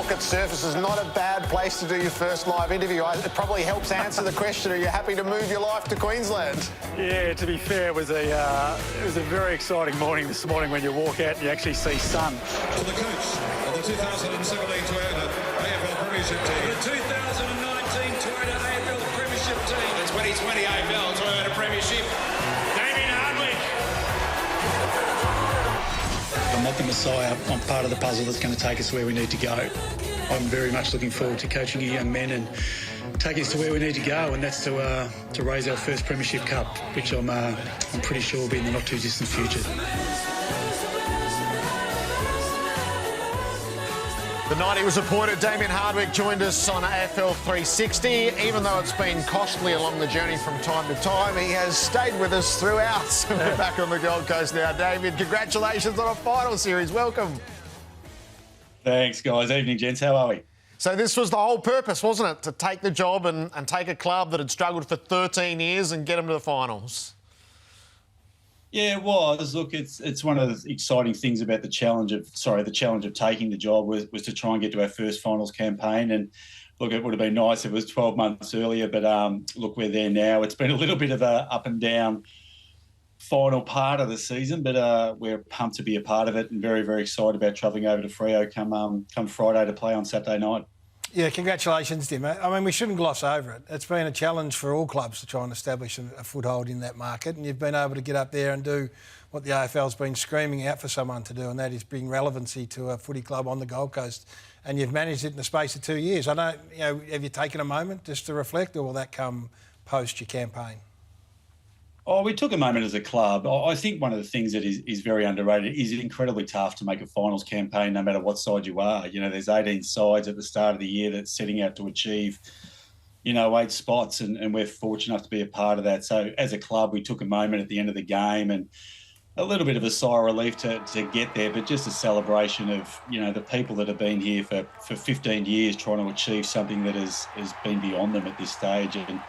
Orchid Surface is not a bad place to do your first live interview. It probably helps answer the question, are you happy to move your life to Queensland? Yeah, to be fair, it was a very exciting morning this morning when you walk out and you actually see sun. For the coach of the 2017 Toyota AFL Premiership team. The 2019 Toyota AFL Premiership team. The 2020 AFL Toyota Premiership. Damien Hardwick. I'm not the messiah. I'm part of the puzzle that's going to take us where we need to go. I'm very much looking forward to coaching our young men and taking us to where we need to go, and that's to raise our first Premiership Cup, which I'm pretty sure will be in the not too distant future. The night he was appointed, Damien Hardwick joined us on AFL 360. Even though it's been costly along the journey from time to time, he has stayed with us throughout. We're back on the Gold Coast now. Damien, congratulations on a final series. Welcome. Thanks, guys. Evening, gents. How are we? So this was the whole purpose, wasn't it? To take the job and take a club that had struggled for 13 years and get them to the finals. Yeah, it was. Look, it's one of the exciting things about the challenge of taking the job was to try and get to our first finals campaign. And look, it would have been nice if it was 12 months earlier, but look, we're there now. It's been a little bit of a up and down final part of the season, but we're pumped to be a part of it and very, very excited about travelling over to Freo come Friday to play on Saturday night. Yeah, congratulations, Tim. I mean, we shouldn't gloss over it. It's been a challenge for all clubs to try and establish a foothold in that market, and you've been able to get up there and do what the AFL's been screaming out for someone to do, and that is bring relevancy to a footy club on the Gold Coast. And you've managed it in the space of 2 years. I don't, have you taken a moment just to reflect, or will that come post your campaign? Oh, we took a moment as a club. I think one of the things that is very underrated is it's incredibly tough to make a finals campaign no matter what side you are. There's 18 sides at the start of the year that's setting out to achieve, 8 spots, and we're fortunate enough to be a part of that. So as a club, we took a moment at the end of the game and a little bit of a sigh of relief to get there, but just a celebration of, the people that have been here for 15 years trying to achieve something that has been beyond them at this stage. And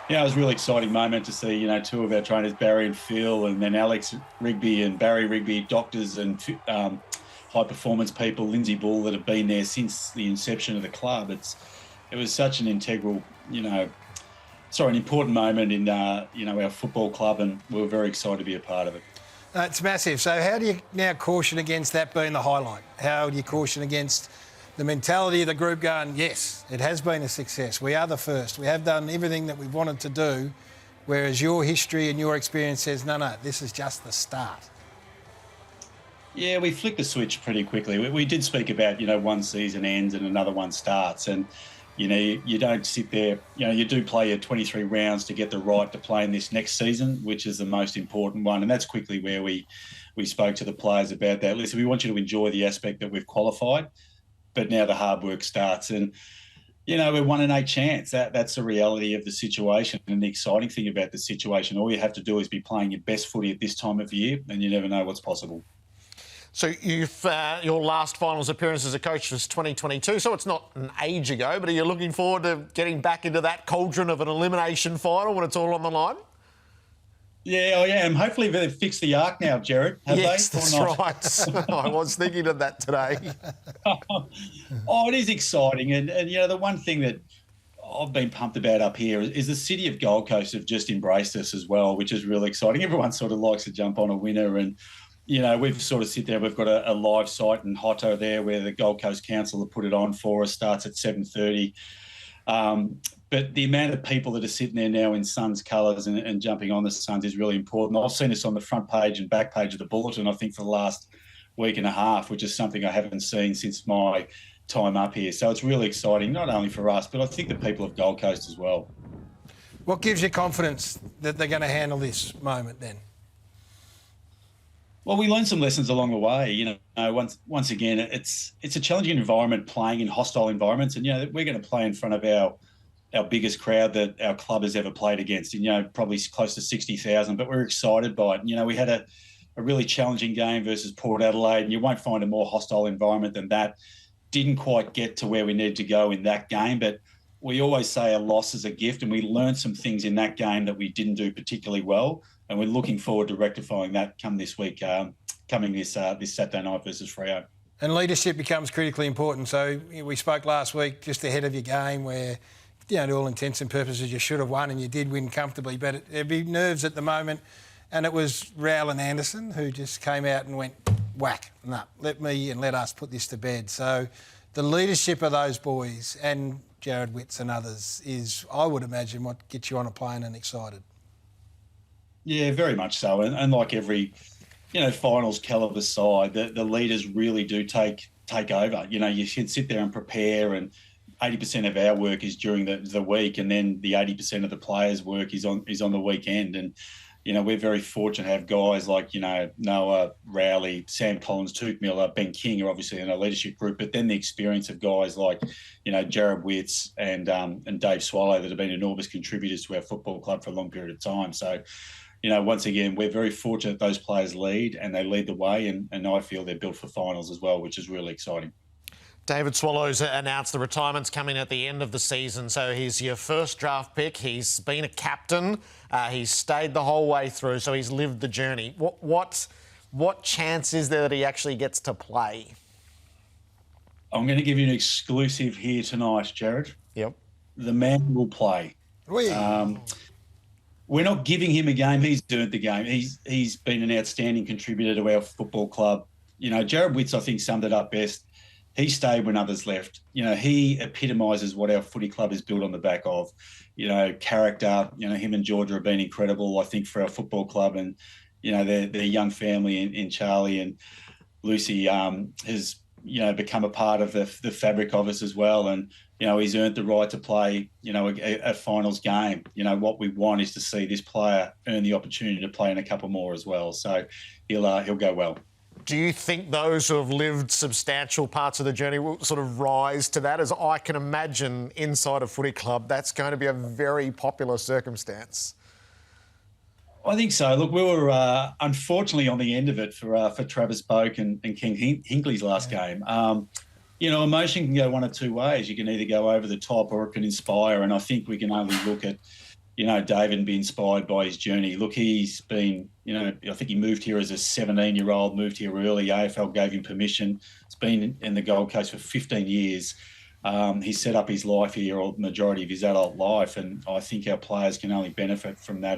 it was a really exciting moment to see, two of our trainers, Barry and Phil, and then Alex Rigby and Barry Rigby, doctors and high-performance people, Lindsay Bull, that have been there since the inception of the club. It was such an integral, an important moment in, our football club, and we were very excited to be a part of it. It's massive. So how do you now caution against that being the highlight? How do you caution against the mentality of the group going, yes, it has been a success. We are the first. We have done everything that we've wanted to do, whereas your history and your experience says, no, this is just the start. Yeah, we flicked the switch pretty quickly. We did speak about, one season ends and another one starts. And, you don't sit there, you do play your 23 rounds to get the right to play in this next season, which is the most important one. And that's quickly where we spoke to the players about that. Listen, we want you to enjoy the aspect that we've qualified, but now the hard work starts. And, we're 1 in 8 chance. That's the reality of the situation. And the exciting thing about the situation, all you have to do is be playing your best footy at this time of year, and you never know what's possible. So your last finals appearance as a coach was 2022, so it's not an age ago, but are you looking forward to getting back into that cauldron of an elimination final when it's all on the line? Yeah, I am. Hopefully they've fixed the arc now, Jared. Yes, that's right. I was thinking of that today. It is exciting. And the one thing that I've been pumped about up here is the city of Gold Coast have just embraced us as well, which is really exciting. Everyone sort of likes to jump on a winner, and we've sort of sit there. We've got a live site in Hotto there where the Gold Coast Council have put it on for us. Starts at 7:30. But the amount of people that are sitting there now in Suns colours and jumping on the Suns is really important. I've seen this on the front page and back page of the Bulletin, I think, for the last week and a half, which is something I haven't seen since my time up here. So it's really exciting, not only for us, but I think the people of Gold Coast as well. What gives you confidence that they're going to handle this moment then? Well, we learned some lessons along the way. Once again, it's a challenging environment playing in hostile environments, and we're going to play in front of our biggest crowd that our club has ever played against. Probably close to 60,000, but we're excited by it. We had a really challenging game versus Port Adelaide, and you won't find a more hostile environment than that. Didn't quite get to where we needed to go in that game, but we always say a loss is a gift, and we learned some things in that game that we didn't do particularly well, and we're looking forward to rectifying that come this week, coming this Saturday night versus Freo. And leadership becomes critically important. So we spoke last week just ahead of your game where, to all intents and purposes, you should have won and you did win comfortably. But there'd be nerves at the moment. And it was Rowell and Anderson who just came out and went, whack, no, let us put this to bed. So the leadership of those boys and Jared Witts and others is, I would imagine, what gets you on a plane and excited. Yeah, very much so. And like every finals calibre side, the leaders really do take over. You should sit there and prepare, and 80% of our work is during the week, and then the 80% of the players' work is on the weekend. And we're very fortunate to have guys like Noah, Rowley, Sam Collins, Touk Miller, Ben King are obviously in our leadership group, but then the experience of guys like Jared Witts and Dave Swallow that have been enormous contributors to our football club for a long period of time. So. Once again, we're very fortunate those players lead and they lead the way, and I feel they're built for finals as well, which is really exciting. David Swallow's announced the retirement's coming at the end of the season, so he's your first draft pick. He's been a captain. He's stayed the whole way through, so he's lived the journey. What chance is there that he actually gets to play? I'm going to give you an exclusive here tonight, Jared. Yep. The man will play. We're not giving him a game. He's earned the game. He's been an outstanding contributor to our football club. Jared Witts, I think, summed it up best. He stayed when others left. He epitomises what our footy club is built on the back of. Character. Him and Georgia have been incredible, I think, for our football club. And, their young family in Charlie and Lucy has, become a part of the fabric of us as well. And, he's earned the right to play, a finals game. What we want is to see this player earn the opportunity to play in a couple more as well. So he'll go well. Do you think those who have lived substantial parts of the journey will sort of rise to that? As I can imagine, inside a footy club, that's going to be a very popular circumstance. I think so. Look, we were unfortunately on the end of it for Travis Boak and King Hinkley's last game. Emotion can go one of two ways. You can either go over the top or it can inspire. And I think we can only look at, David and be inspired by his journey. Look, he's been, I think he moved here as a 17-year-old, moved here early. AFL gave him permission. He's been in the Gold Coast for 15 years. He's set up his life here, or the majority of his adult life. And I think our players can only benefit from that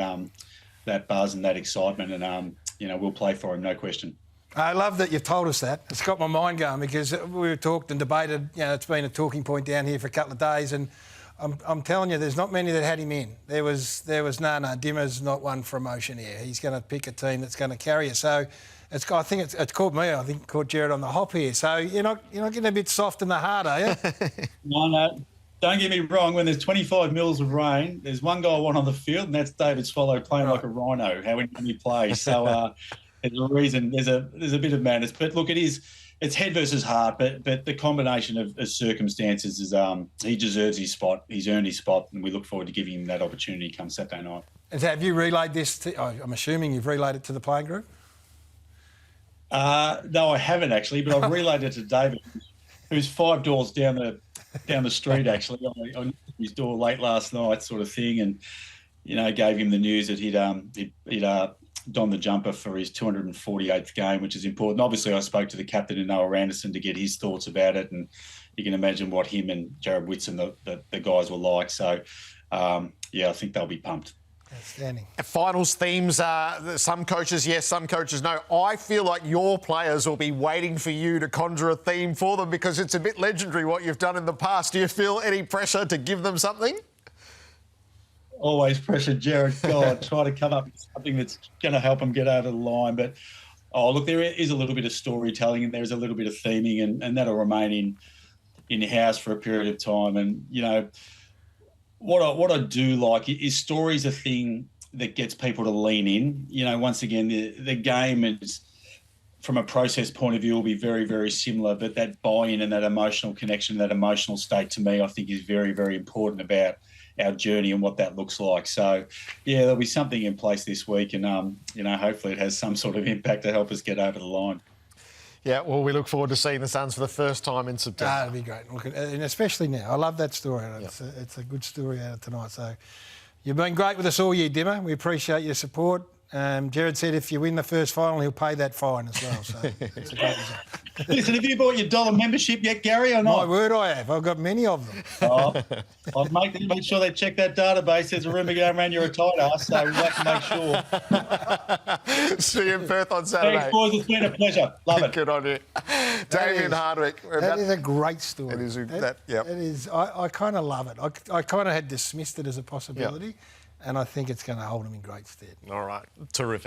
buzz and that excitement. And, we'll play for him, no question. I love that you've told us that. It's got my mind going because we've talked and debated. It's been a talking point down here for a couple of days, and I'm telling you, there's not many that had him in. There was no. Dimmer's not one for emotion here. He's going to pick a team that's going to carry you. So it's caught me. I think caught Jared on the hop here. So you're not getting a bit soft in the heart, are you? No. Don't get me wrong. When there's 25 mils of rain, there's one guy I want on the field, and that's David Swallow playing like a rhino. How he plays. So. There's a reason. There's a bit of madness, but look, it's head versus heart. But the combination of circumstances is he deserves his spot. He's earned his spot, and we look forward to giving him that opportunity come Saturday night. And have you relayed this? I'm assuming you've relayed it to the playing group. No, I haven't actually, but I've relayed it to David, who's 5 doors down the street. Actually, I knocked on his door late last night, sort of thing, and gave him the news that he'd donned the jumper for his 248th game, which is important. Obviously, I spoke to the captain and Noah Anderson to get his thoughts about it, and you can imagine what him and Jared Witts and the guys were like. So, I think they'll be pumped. Outstanding. Finals themes, some coaches yes, some coaches no. I feel like your players will be waiting for you to conjure a theme for them because it's a bit legendary what you've done in the past. Do you feel any pressure to give them something? Always pressure, Jared. God, try to come up with something that's going to help them get over the line. But, look, there is a little bit of storytelling and there's a little bit of theming and that'll remain in-house for a period of time. And, what I do like is story's a thing that gets people to lean in. Once again, the game is, from a process point of view, will be very, very similar. But that buy-in and that emotional connection, that emotional state to me, I think is very, very important about our journey and what that looks like. So, there'll be something in place this week and, hopefully it has some sort of impact to help us get over the line. Yeah, well, we look forward to seeing the Suns for the first time in September. That'd be great. Look, and especially now. I love that story. It's a good story out of tonight. So you've been great with us all year, Dimmer. We appreciate your support. Jared said if you win the first final, he'll pay that fine as well. So it's a great result. Listen, have you bought your dollar membership yet, Gary, or not? My word, I have. I've got many of them. Oh, I'll make sure they check that database. There's a rumour going around you're a tight ass, so we'll have to make sure. See you in Perth on Saturday. Thanks, boys. It's been a pleasure. Love it. Good on you. Damien Hardwick. That is a great story. It is. That is. I kind of love it. I kind of had dismissed it as a possibility, and I think it's going to hold him in great stead. All right. Terrific.